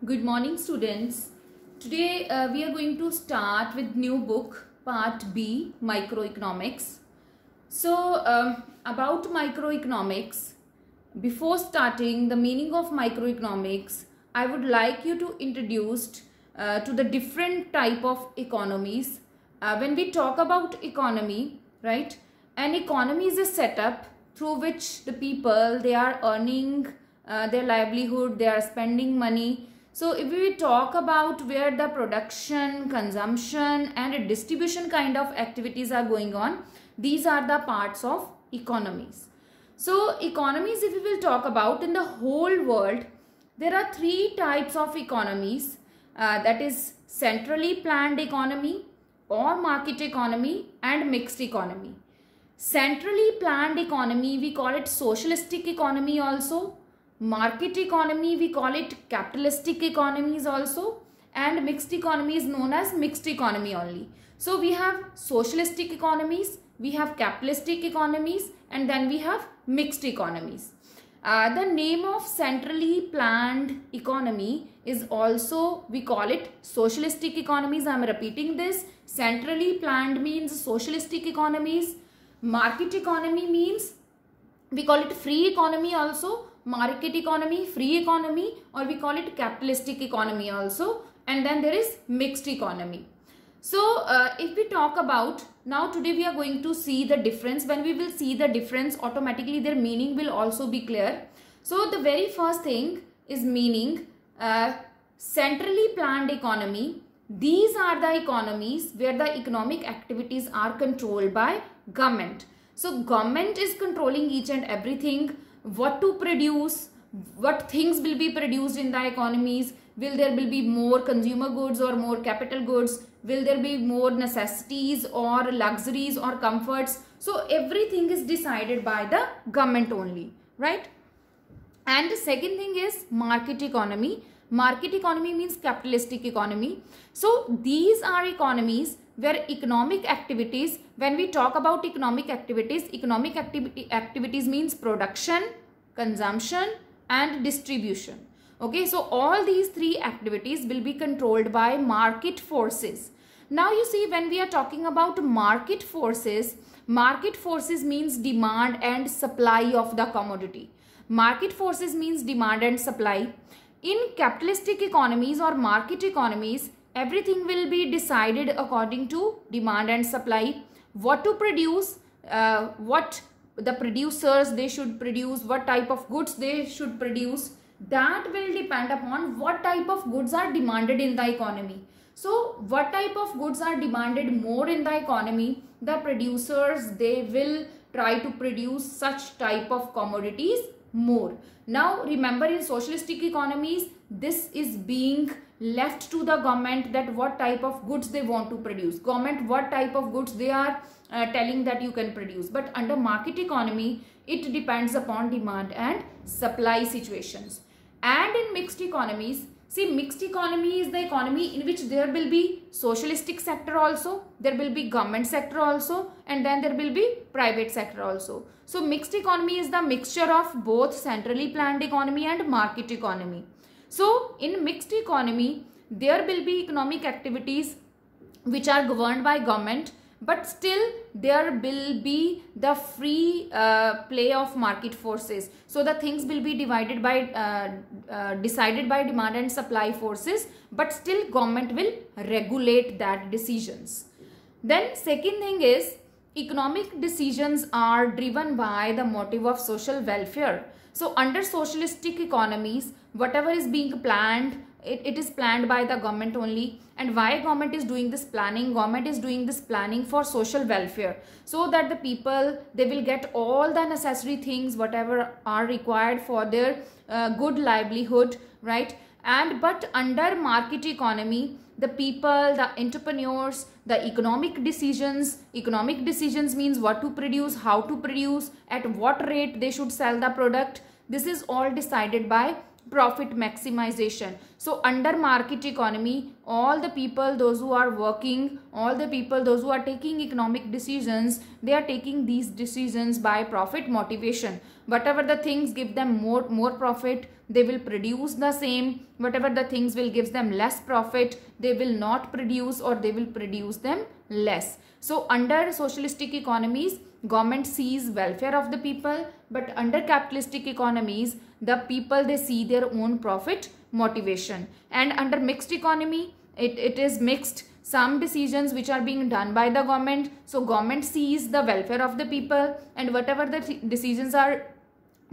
Good morning, students. Today we are going to start with new book part B, microeconomics. About microeconomics, before starting the meaning of microeconomics, I would like you to introduce to the different type of economies. When we talk about economy, right, an economy is a setup through which the people, they are earning their livelihood, they are spending money. So if we talk about where the production, consumption and distribution kind of activities are going on, these are the parts of economies. So economies, if we will talk about in the whole world, there are three types of economies, that is centrally planned economy or market economy and mixed economy. Centrally planned economy, we call it socialistic economy also. Market economy, we call it capitalistic economies also, and mixed economy is known as mixed economy only. So we have socialistic economies, we have capitalistic economies, and then we have mixed economies. The name of centrally planned economy is also, we call it socialistic economies. I am repeating this. Centrally planned means socialistic economies. Market economy means, we call it free economy also. Market economy, free economy, or we call it capitalistic economy also. And then there is mixed economy. So if we talk about, now today we are going to see the difference. When we will see the difference, automatically their meaning will also be clear. So the very first thing is meaning. Centrally planned economy, these are the economies where the economic activities are controlled by government. So government is controlling each and everything, what to produce, what things will be produced in the economies. Will there be more consumer goods or more capital goods? Will there be more necessities or luxuries or comforts? So everything is decided by the government only, right? And the second thing is market economy. Market economy means capitalistic economy. So these are economies where economic activities, when we talk about economic activities means production, consumption and distribution. Okay, so all these three activities will be controlled by market forces. Now you see, when we are talking about market forces means demand and supply of the commodity. Market forces means demand and supply. In capitalistic economies or market economies, everything will be decided according to demand and supply. What to produce, what the producers they should produce, what type of goods they should produce, that will depend upon what type of goods are demanded in the economy. So what type of goods are demanded more in the economy, the producers, they will try to produce such type of commodities more. Now remember, in socialistic economies, this is being left to the government that what type of goods they want to produce. Government, what type of goods they are telling that you can produce. But under market economy, it depends upon demand and supply situations. And in mixed economies, see, mixed economy is the economy in which there will be socialistic sector also, there will be government sector also, and then there will be private sector also. So mixed economy is the mixture of both centrally planned economy and market economy. So in mixed economy, there will be economic activities which are governed by government, but still there will be the free play of market forces. So the things will be divided by decided by demand and supply forces, but still government will regulate that decisions. Then second thing is, economic decisions are driven by the motive of social welfare. So under socialistic economies, whatever is being planned, it is planned by the government only. And why government is doing this planning? Government is doing this planning for social welfare, so that the people, they will get all the necessary things whatever are required for their good livelihood, right? And but under market economy, the people, the entrepreneurs, the economic decisions means what to produce, how to produce, at what rate they should sell the product. This is all decided by profit maximization. So under market economy, all the people, those who are working, all the people, those who are taking economic decisions, they are taking these decisions by profit motivation. Whatever the things give them more profit, they will produce the same. Whatever the things will give them less profit, they will not produce, or they will produce them less. So under socialistic economies, government sees welfare of the people, but under capitalistic economies, the people, they see their own profit motivation. And under mixed economy, it is mixed. Some decisions which are being done by the government, so government sees the welfare of the people, and whatever the decisions are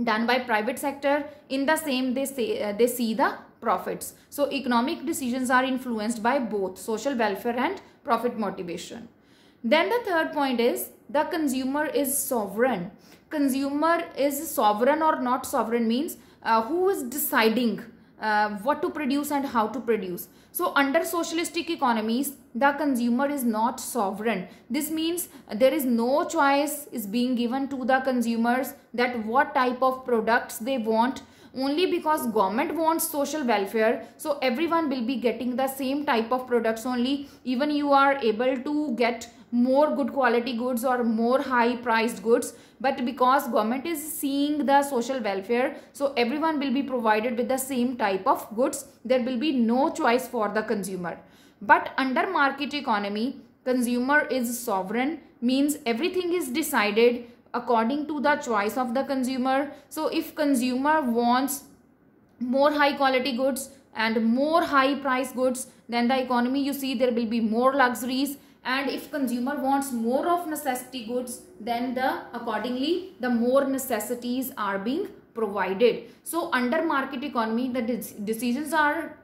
done by private sector, in the same they see the profits. So economic decisions are influenced by both social welfare and profit motivation. Then the third point is the consumer is sovereign. Consumer is sovereign or not sovereign means who is deciding what to produce and how to produce. So under socialistic economies, the consumer is not sovereign. This means there is no choice is being given to the consumers that what type of products they want. Only because government wants social welfare, so everyone will be getting the same type of products only. Even you are able to get more good quality goods or more high priced goods, but because government is seeing the social welfare, so everyone will be provided with the same type of goods. There will be no choice for the consumer. But under market economy, consumer is sovereign, means everything is decided according to the choice of the consumer. So if consumer wants more high quality goods and more high price goods, then the economy, you see, there will be more luxuries. And if consumer wants more of necessity goods, then accordingly the more necessities are being provided. So under market economy, the decisions are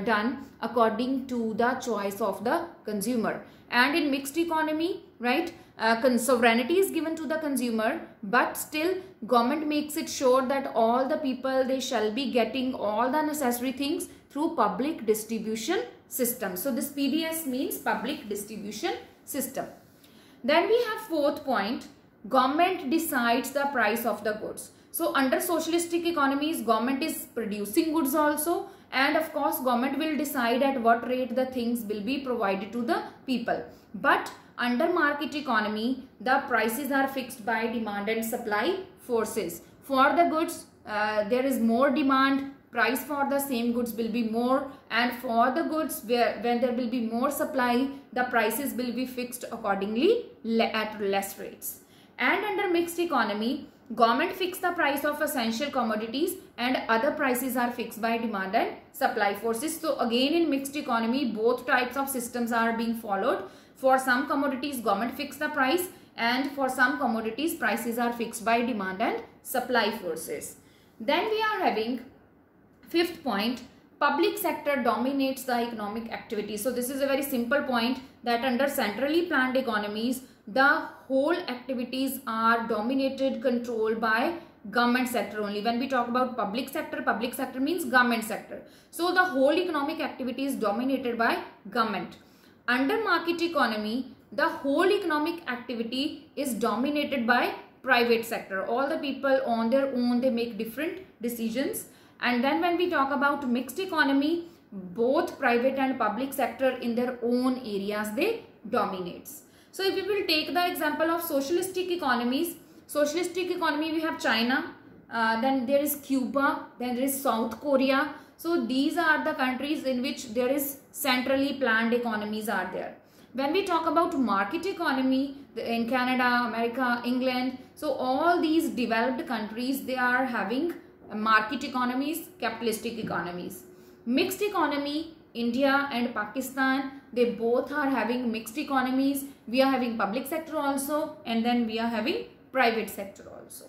done according to the choice of the consumer. And in mixed economy, right, sovereignty is given to the consumer, but still government makes it sure that all the people, they shall be getting all the necessary things through public distribution system. So this PDS means public distribution system. Then we have fourth point, government decides the price of the goods. So under socialistic economies, government is producing goods also, and of course government will decide at what rate the things will be provided to the people. But under market economy, the prices are fixed by demand and supply forces. For the goods, there is more demand, price for the same goods will be more, and for the goods when there will be more supply, the prices will be fixed accordingly at less rates. And under mixed economy, government fix the price of essential commodities and other prices are fixed by demand and supply forces. So again in mixed economy, both types of systems are being followed. For some commodities, government fix the price, and for some commodities, prices are fixed by demand and supply forces. Then we are having fifth point, public sector dominates the economic activity. So this is a very simple point, that under centrally planned economies, the whole activities are dominated, controlled by government sector only. When we talk about public sector means government sector. So the whole economic activity is dominated by government. Under market economy, the whole economic activity is dominated by private sector. All the people on their own, they make different decisions. And then when we talk about mixed economy, both private and public sector in their own areas, they dominates. So if we will take the example of socialistic economies, socialistic economy, we have China, then there is Cuba, then there is South Korea. So these are the countries in which there is centrally planned economies are there. When we talk about market economy, in Canada, America, England, so all these developed countries, they are having market economies, capitalistic economies. Mixed economy, India and Pakistan, they both are having mixed economies. We are having public sector also, and then we are having private sector also.